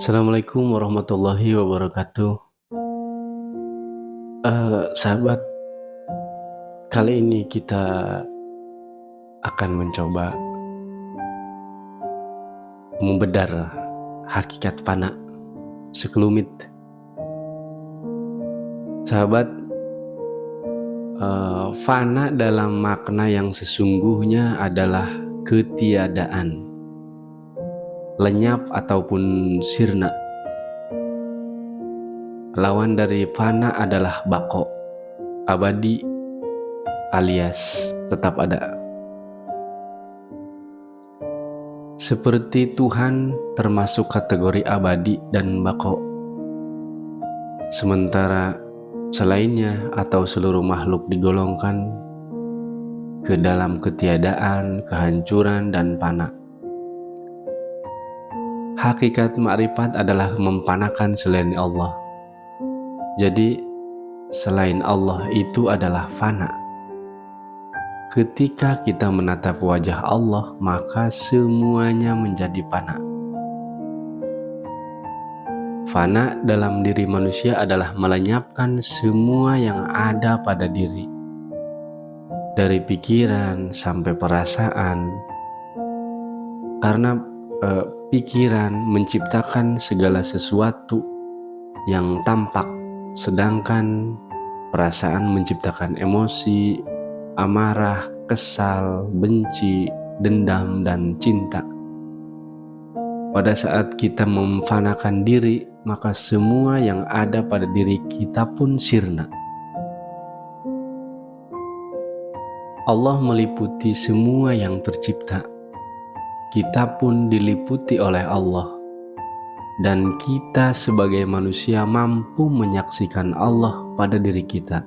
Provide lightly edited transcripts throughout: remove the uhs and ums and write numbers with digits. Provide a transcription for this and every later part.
Assalamualaikum warahmatullahi wabarakatuh. Sahabat, kali ini kita akan mencoba membedar hakikat fana sekelumit. Sahabat, fana dalam makna yang sesungguhnya adalah ketiadaan, lenyap ataupun sirna. Lawan dari fana adalah bako, abadi alias tetap ada. Seperti Tuhan termasuk kategori abadi dan bako, sementara selainnya atau seluruh makhluk digolongkan ke dalam ketiadaan, kehancuran, dan fana. Hakikat ma'rifat adalah mempanakan selain Allah. Jadi selain Allah itu adalah fana. Ketika kita menatap wajah Allah, maka semuanya menjadi fana. Fana dalam diri manusia adalah melenyapkan semua yang ada pada diri, dari pikiran sampai perasaan, karena pikiran menciptakan segala sesuatu yang tampak, sedangkan perasaan menciptakan emosi, amarah, kesal, benci, dendam, dan cinta. Pada saat kita memfanakan diri, maka semua yang ada pada diri kita pun sirna. Allah meliputi semua yang tercipta. Kita pun diliputi oleh Allah. Dan kita sebagai manusia mampu menyaksikan Allah pada diri kita.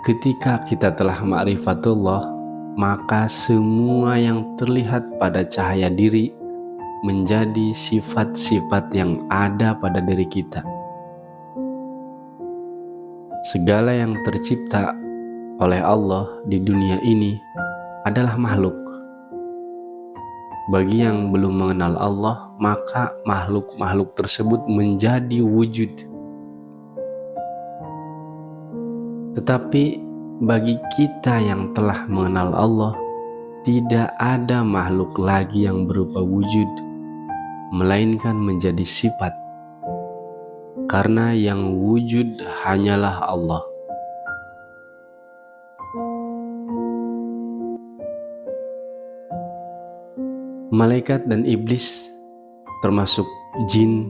Ketika kita telah ma'rifatullah, maka semua yang terlihat pada cahaya diri menjadi sifat-sifat yang ada pada diri kita. Segala yang tercipta oleh Allah di dunia ini adalah makhluk. Bagi yang belum mengenal Allah, maka makhluk-makhluk tersebut menjadi wujud. Tetapi bagi kita yang telah mengenal Allah, tidak ada makhluk lagi yang berupa wujud, melainkan menjadi sifat. Karena yang wujud hanyalah Allah. Malaikat dan iblis, termasuk jin,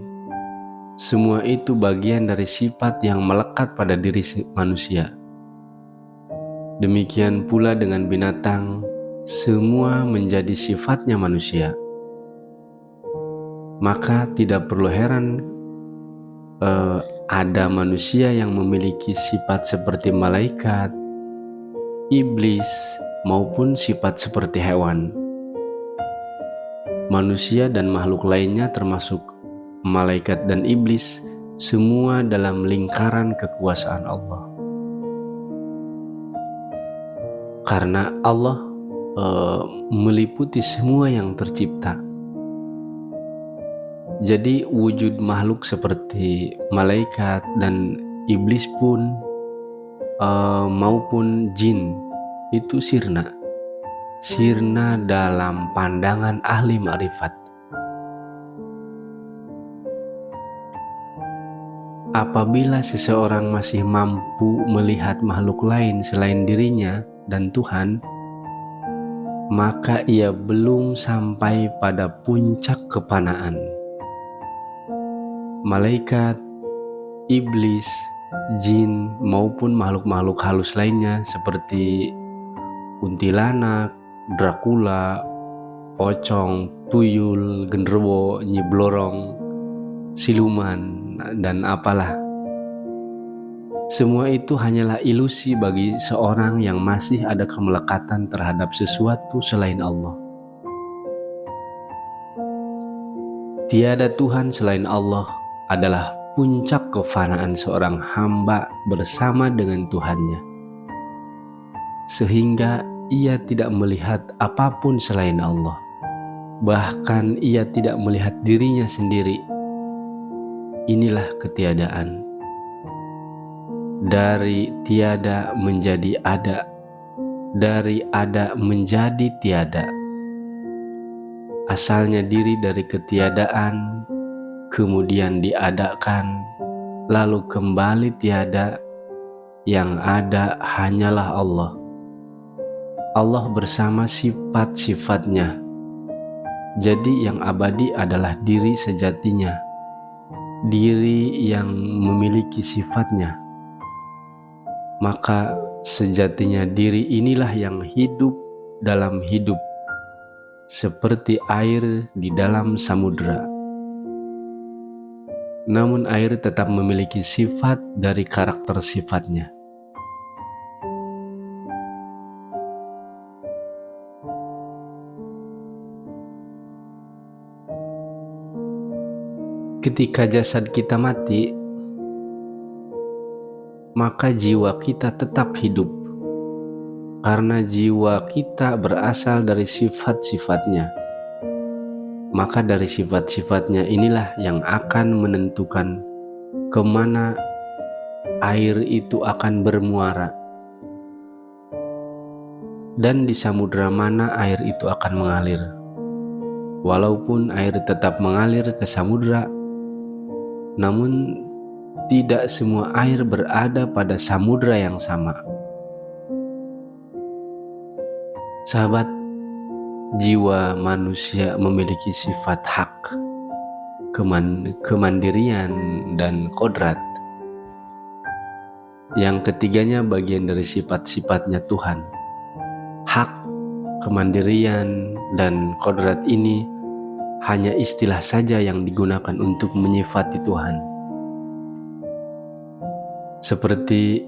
semua itu bagian dari sifat yang melekat pada diri manusia. Demikian pula dengan binatang, semua menjadi sifatnya manusia. Maka tidak perlu heran ada manusia yang memiliki sifat seperti malaikat, iblis, maupun sifat seperti hewan. Manusia dan makhluk lainnya termasuk malaikat dan iblis, semua dalam lingkaran kekuasaan Allah. Karena Allah meliputi semua yang tercipta. Jadi wujud makhluk seperti malaikat dan iblis pun maupun jin itu sirna dalam pandangan ahli ma'rifat. Apabila seseorang masih mampu melihat makhluk lain selain dirinya dan Tuhan, maka ia belum sampai pada puncak kefanaan. Malaikat, iblis, jin, maupun makhluk-makhluk halus lainnya seperti kuntilanak, Dracula, pocong, tuyul, genderuwo, nyi blorong, siluman, dan apalah. Semua itu hanyalah ilusi bagi seorang yang masih ada kemelekatan terhadap sesuatu selain Allah. Tiada Tuhan selain Allah adalah puncak kefanaan seorang hamba bersama dengan Tuhannya, sehingga ia tidak melihat apapun selain Allah. bahkan ia tidak melihat dirinya sendiri. Inilah ketiadaan. Dari tiada menjadi ada, dari ada menjadi tiada. Asalnya diri dari ketiadaan, kemudian diadakan, lalu kembali tiada. Yang ada hanyalah Allah. Allah bersama sifat-sifatnya. Jadi yang abadi adalah diri sejatinya, diri yang memiliki sifatnya. Maka sejatinya diri inilah yang hidup dalam hidup, seperti air di dalam samudera. Namun air tetap memiliki sifat dari karakter sifatnya. Ketika jasad kita mati, maka jiwa kita tetap hidup, karena jiwa kita berasal dari sifat-sifatnya. Maka dari sifat-sifatnya inilah yang akan menentukan kemana air itu akan bermuara, dan di samudera mana air itu akan mengalir. Walaupun air tetap mengalir ke samudera, namun tidak semua air berada pada samudera yang sama. Sahabat, jiwa manusia memiliki sifat hak, kemandirian, dan kodrat. Yang ketiganya bagian dari sifat-sifatnya Tuhan. Hak, kemandirian, dan kodrat ini hanya istilah saja yang digunakan untuk menyifati Tuhan. Seperti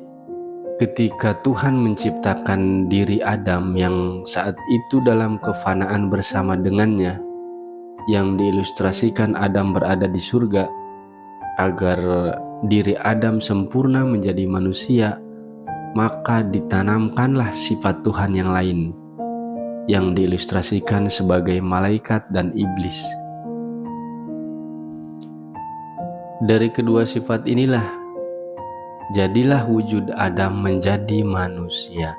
ketika Tuhan menciptakan diri Adam yang saat itu dalam kefanaan bersama dengannya, yang diilustrasikan Adam berada di surga, agar diri Adam sempurna menjadi manusia, maka ditanamkanlah sifat Tuhan yang lain, yang diilustrasikan sebagai malaikat dan iblis. Dari kedua sifat inilah jadilah wujud Adam menjadi manusia.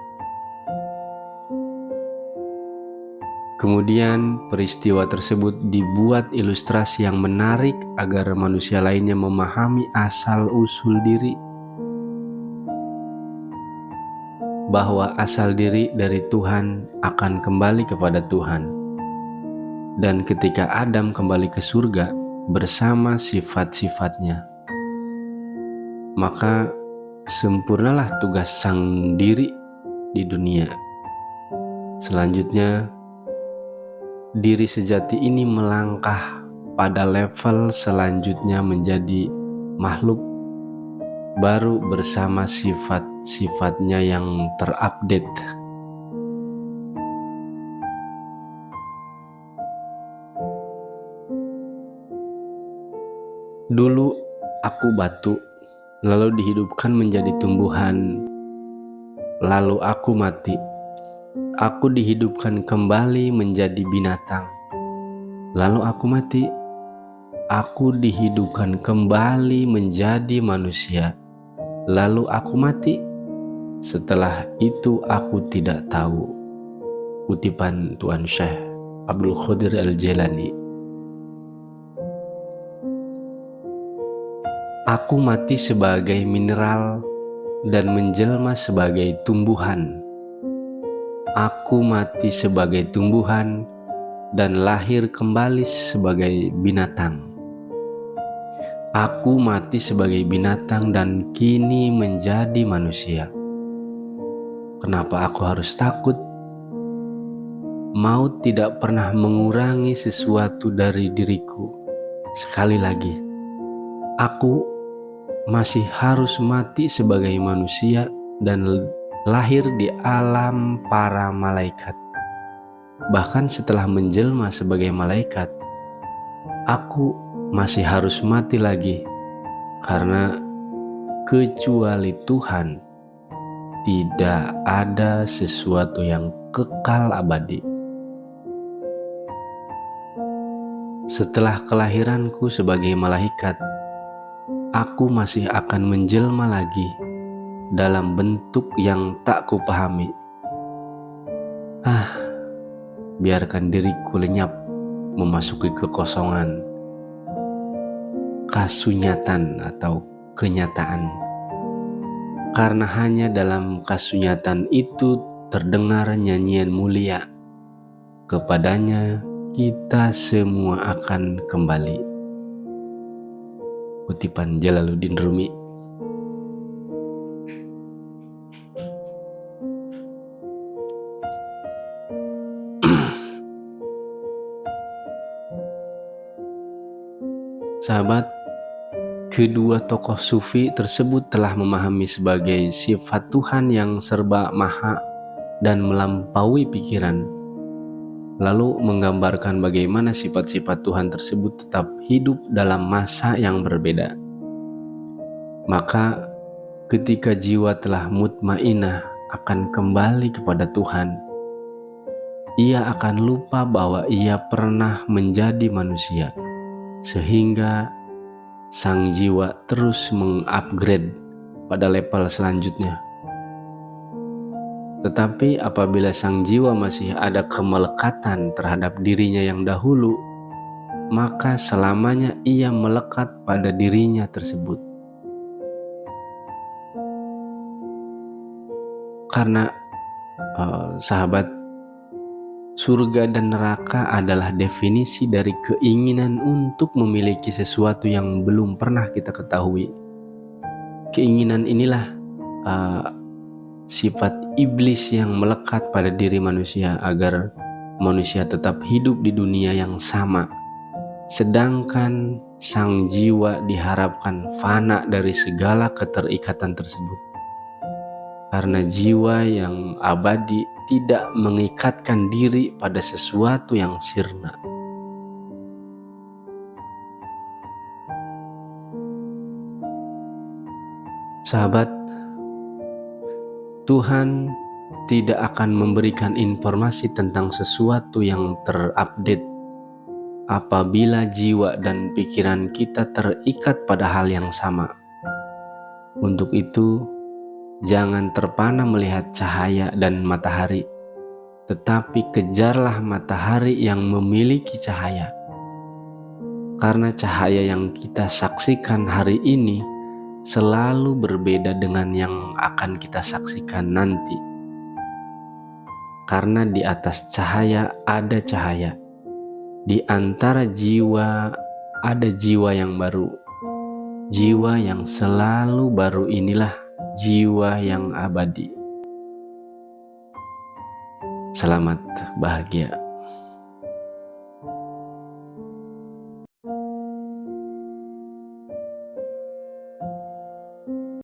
Kemudian peristiwa tersebut dibuat ilustrasi yang menarik agar manusia lainnya memahami asal-usul diri, bahwa asal diri dari Tuhan akan kembali kepada Tuhan. Dan ketika Adam kembali ke surga bersama sifat-sifatnya, maka sempurnalah tugas sang diri di dunia. Selanjutnya, diri sejati ini melangkah pada level selanjutnya menjadi makhluk baru bersama sifat-sifatnya yang terupdate. Dulu aku batu, lalu dihidupkan menjadi tumbuhan, lalu aku mati. Aku dihidupkan kembali menjadi binatang, lalu aku mati. Aku dihidupkan kembali menjadi manusia, lalu aku mati. Setelah itu aku tidak tahu. Kutipan Tuan Syekh Abdul Qadir Al-Jailani. Aku mati sebagai mineral dan menjelma sebagai tumbuhan. Aku mati sebagai tumbuhan dan lahir kembali sebagai binatang. Aku mati sebagai binatang dan kini menjadi manusia. Kenapa aku harus takut? Maut tidak pernah mengurangi sesuatu dari diriku. Sekali lagi, aku masih harus mati sebagai manusia dan lahir di alam para malaikat. Bahkan setelah menjelma sebagai malaikat, aku masih harus mati lagi, karena kecuali Tuhan tidak ada sesuatu yang kekal abadi. Setelah kelahiranku sebagai malaikat, aku masih akan menjelma lagi dalam bentuk yang tak kupahami. Biarkan diriku lenyap memasuki kekosongan, kasunyatan atau kenyataan. Karena hanya dalam kasunyatan itu terdengar nyanyian mulia. Kepadanya kita semua akan kembali. Kutipan Jalaluddin Rumi. Sahabat, kedua tokoh sufi tersebut telah memahami sebagai sifat Tuhan yang serba maha dan melampaui pikiran, lalu menggambarkan bagaimana sifat-sifat Tuhan tersebut tetap hidup dalam masa yang berbeda. Maka ketika jiwa telah mutmainah akan kembali kepada Tuhan, ia akan lupa bahwa ia pernah menjadi manusia, sehingga sang jiwa terus mengupgrade pada level selanjutnya. Tetapi apabila sang jiwa masih ada kemelekatan terhadap dirinya yang dahulu, maka selamanya ia melekat pada dirinya tersebut. Karena sahabat, surga dan neraka adalah definisi dari keinginan untuk memiliki sesuatu yang belum pernah kita ketahui. Keinginan inilah sifat iblis yang melekat pada diri manusia agar manusia tetap hidup di dunia yang sama. Sedangkan sang jiwa diharapkan fana dari segala keterikatan tersebut. Karena jiwa yang abadi tidak mengikatkan diri pada sesuatu yang sirna. Sahabat, Tuhan tidak akan memberikan informasi tentang sesuatu yang terupdate apabila jiwa dan pikiran kita terikat pada hal yang sama. Untuk itu, jangan terpana melihat cahaya dan matahari, tetapi kejarlah matahari yang memiliki cahaya. Karena cahaya yang kita saksikan hari ini selalu berbeda dengan yang akan kita saksikan nanti. Karena di atas cahaya ada cahaya, di antara jiwa ada jiwa yang baru. Jiwa yang selalu baru inilah jiwa yang abadi. Selamat bahagia.